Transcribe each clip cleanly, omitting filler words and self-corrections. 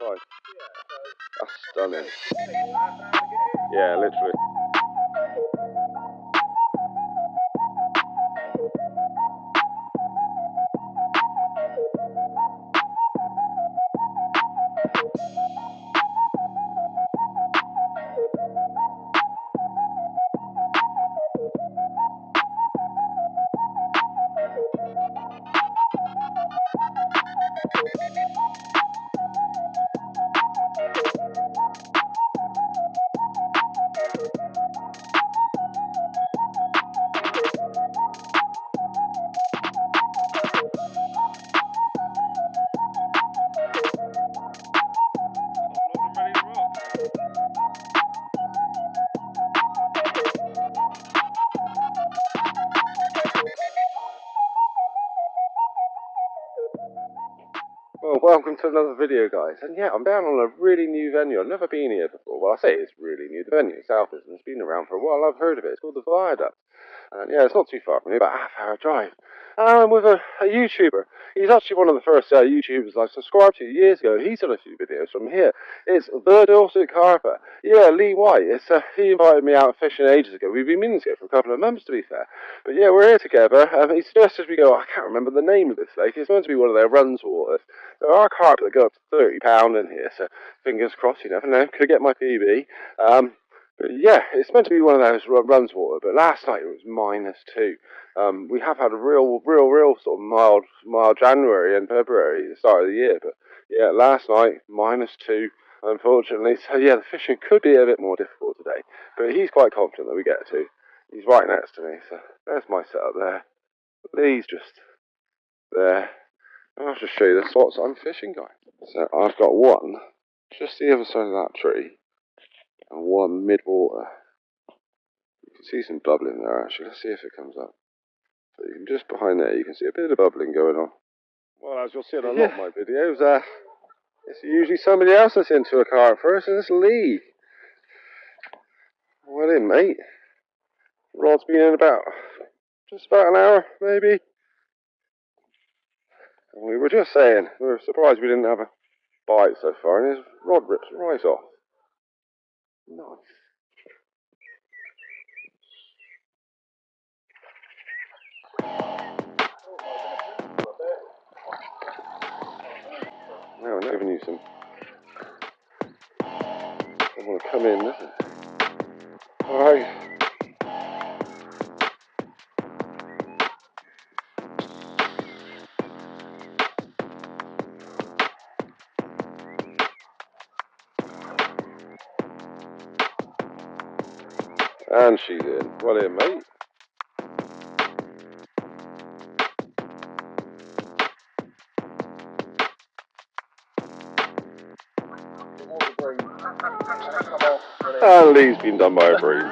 time. That's stunning. Yeah, literally. Well, welcome to another video, guys. And yeah, I'm down on a really new venue. I've never been here before. Well, I say it's really new. The venue itself has been around for a while. I've heard of it. It's called the Viaduct. And yeah, it's not too far from here, about a half-hour drive. And I'm with a YouTuber. He's actually one of the first YouTubers I subscribed to years ago. He's done a few videos from here. It's the Dorset Carper. Yeah, Lee White. He invited me out fishing ages ago. We've been meaning to go for a couple of months, to be fair. But yeah, we're here together. He suggested we go. I can't remember the name of this lake. It's meant to be one of their runs waters. There are carp that go up to £30 in here, so fingers crossed. You never know. Could get my PB. But yeah, it's meant to be one of those runs water. But last night it was -2. We have had a real sort of mild January and February, the start of the year. But yeah, last night -2, unfortunately. So yeah, the fishing could be a bit more difficult today. But he's quite confident that we get to. He's right next to me, so there's my setup there. Lee's just there. I'll just show you the spots I'm fishing, guys. So I've got one just the other side of that tree, and one mid-water. You can see some bubbling there, actually. Let's see if it comes up. So you can just behind there, you can see a bit of bubbling going on. Well, as you'll see in a lot of my videos, it's usually somebody else that's into a carp first, and it's Lee. Well in, mate. Rod's been in just about an hour, maybe. And we were just saying, we were surprised we didn't have a bite so far, and his rod rips right off. Nice. Now I'm giving you some. I want to come in, doesn't it? Alright. And she's in. Well in, mate. And Lee's been done by a breeze.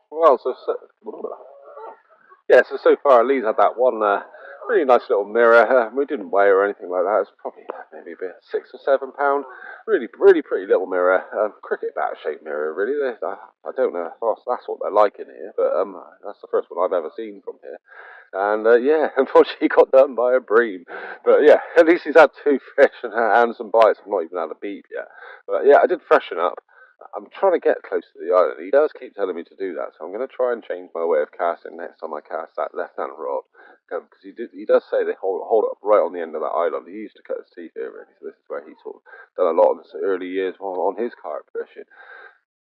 Well, so far Lee's had that one really nice little mirror. We didn't weigh her or anything like that. It's probably maybe a bit £6 or £7. Really pretty little mirror. Cricket bat shaped mirror, really. I don't know if that's what they're like in here, but that's the first one I've ever seen from here. And yeah, unfortunately he got done by a bream. But yeah, at least he's had 2 fish and some bites. I've not even had a beep yet. But yeah, I did freshen up. I'm trying to get close to the island. He does keep telling me to do that, so I'm going to try and change my way of casting next time I cast that left-hand rod. Because he does say they hold up right on the end of that island. He used to cut his teeth here, really, so this is where he sort of done a lot in his early years on his carp fishing.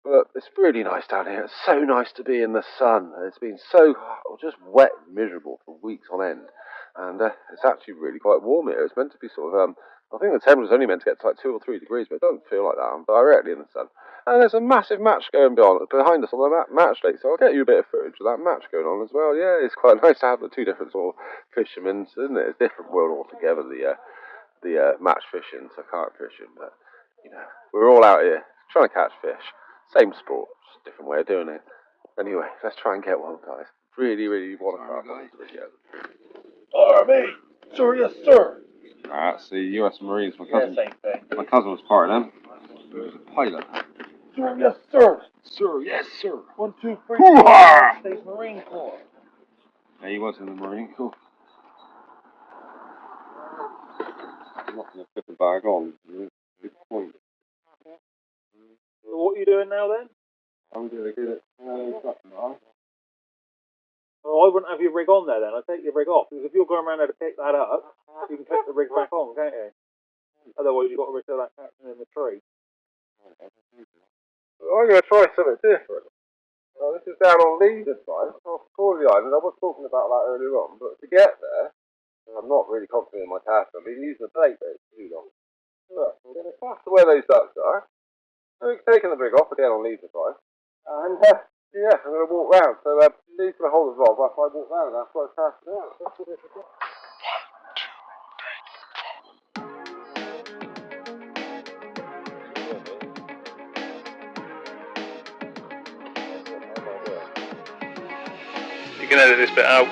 But it's really nice down here. It's so nice to be in the sun. It's been so just wet and miserable for weeks on end. And it's actually really quite warm here. It's meant to be sort of, I think the temperature is only meant to get to like 2 or 3 degrees, but it doesn't feel like that. I'm directly in the sun. And there's a massive match going on behind us on the match lake, so I'll get you a bit of footage of that match going on as well. Yeah, it's quite nice to have the 2 different sort of fishermen, isn't it? It's a different world altogether, the match fishing to carp fishing. But, you know, we're all out here trying to catch fish. Same sport, just a different way of doing it. Anyway, let's try and get one, guys. Really want to carp on this video. Army! Sir, yes, sir. That's the US Marines. My cousin same thing. My cousin was part of them. He was a pilot. Sir, yes, sir. Sir, yes, sir. 1, 2, 3, 4, Hoo-ha! United States Marine Corps. Yeah, he was in the Marine Corps. I'm not going to put the bag on. Good point. So what are you doing now then? I'm going to get it. Well, I wouldn't have your rig on there then. I'd take your rig off. Because if you're going around there to pick that up, you can put the rig back on, can't you? Otherwise, you've got to return that captain in the tree. I'm going to try something different. This is down on Leeds side, off Corley Island. I was talking about that earlier on, but to get there, I'm not really confident in my task. I've been using the plate bait for too long. Look, I'm going to cast to where those ducks are. I'm taking the rig off again on Leeds side. And, yeah, I'm going to walk round. So, Leeds going to hold the rod while I walk round. That's what I cast it out. That's what it is. You can edit this bit out.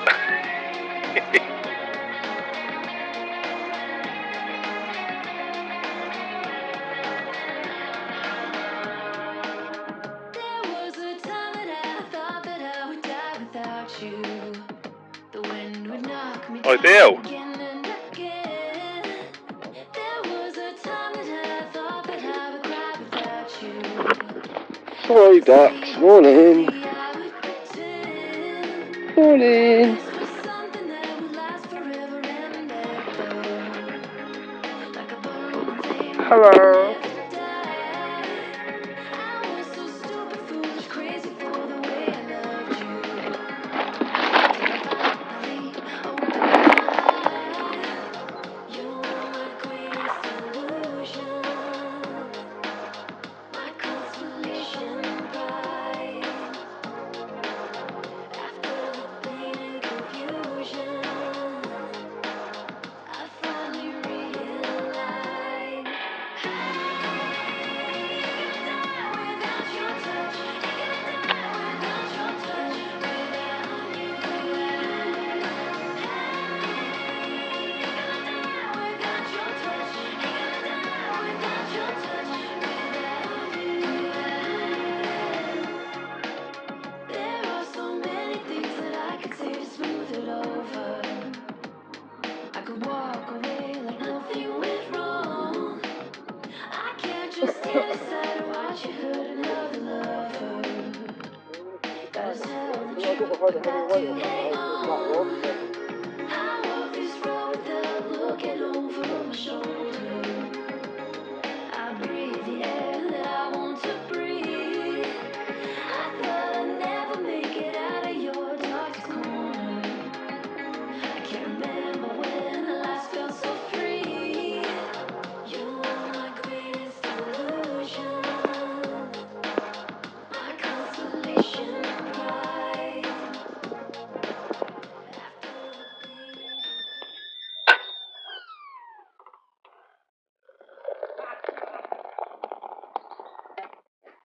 Ideal. Sorry, ducks. Morning. Morning. Hello.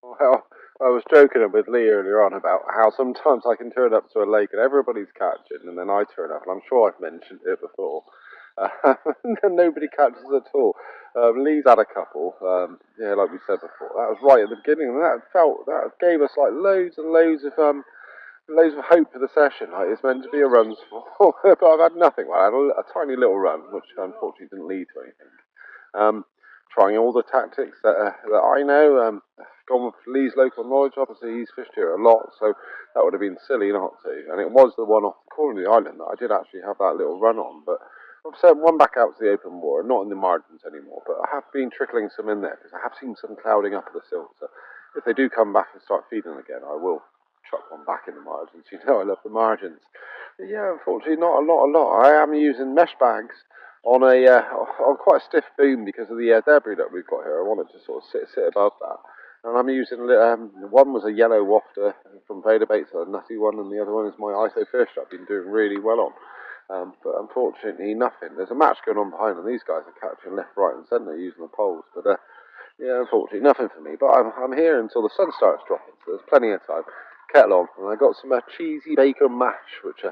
Well, I was joking with Lee earlier on about how sometimes I can turn up to a lake and everybody's catching, and then I turn up, and I'm sure I've mentioned it before, and nobody catches at all. Lee's had a couple, yeah, like we said before. That was right at the beginning, and that gave us like loads and loads of hope for the session. Like it's meant to be a run for, but I've had nothing. Well, I had a tiny little run, which unfortunately didn't lead to anything. Um, Trying all the tactics that I know. Gone with Lee's local knowledge. Obviously, he's fished here a lot, so that would have been silly not to. And it was the one off the corner of the island that I did actually have that little run on. But I've sent one back out to the open water, not in the margins anymore, but I have been trickling some in there because I have seen some clouding up at the silt. So if they do come back and start feeding again, I will chuck one back in the margins. You know I love the margins. But yeah, unfortunately, not a lot. I am using mesh bags on on quite a stiff boom because of the debris that we've got here. I wanted to sort of sit above that. And I'm using, one was a yellow wafter from Vader Baits, a nutty one, and the other one is my ISO fish that I've been doing really well on. But unfortunately, nothing. There's a match going on behind, and these guys are catching left, right, and centre using the poles. But yeah, unfortunately, nothing for me. But I'm here until the sun starts dropping, so there's plenty of time. Kettle on, and I got some cheesy bacon mash, which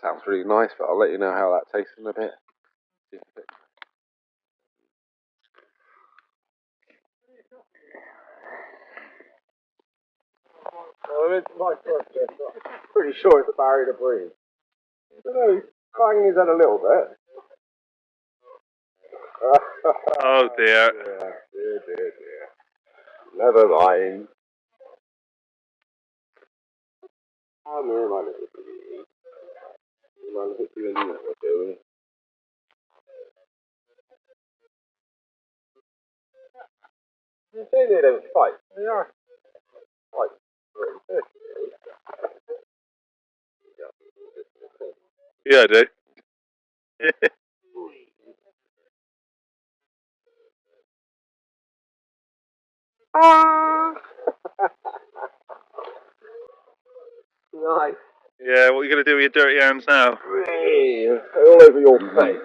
sounds really nice. But I'll let you know how that tastes in a bit. Well, it's my first guess. I'm pretty sure it's a barrier to breathe. I don't know, he's banging his head a little bit. Oh dear. Dear. Never mind. Come here, my little baby. Come on, hit you in the neck, doing. You say they don't fight. They are fight. Yeah, I do. Nice. Yeah, what are you going to do with your dirty hands now? All over your face.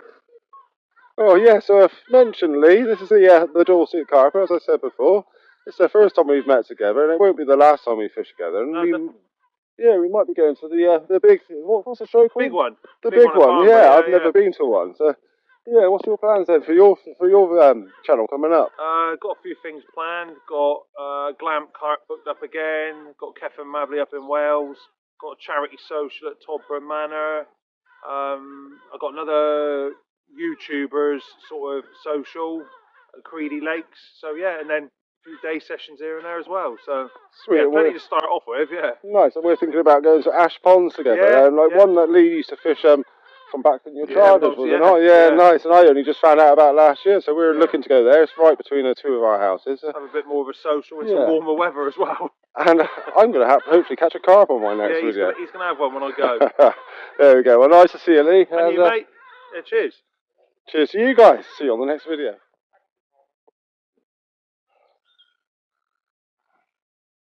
Oh yeah, so I've mentioned Lee. This is the Dorset Carper, as I said before. It's the first time we've met together, and it won't be the last time we fish together. And we might be going to the big. What's the show called? Big one. The big one. Farnborough, Yeah, I've never been to one. So yeah, what's your plans then for your channel coming up? Got a few things planned. Got Glamp Cart booked up again. Got Kef and Mably up in Wales. Got a charity social at Todborough Manor. I got another YouTubers sort of social at Creedy Lakes. So yeah, and then a few day sessions here and there as well. So Sweet. yeah, plenty to start off with. Yeah. Nice. And we're thinking about going to Ash Ponds together. Yeah, one that Lee used to fish from back in your childhood, wasn't it? Yeah. Nice. And I only just found out about last year, so we're looking to go there. It's right between the two of our houses. Have a bit more of a social in some warmer weather as well. And I'm going to hopefully catch a carp on my next video. He's going to have one when I go. There we go. Well, nice to see you, Lee. And you, mate. Yeah, cheers. Cheers to you guys. See you on the next video.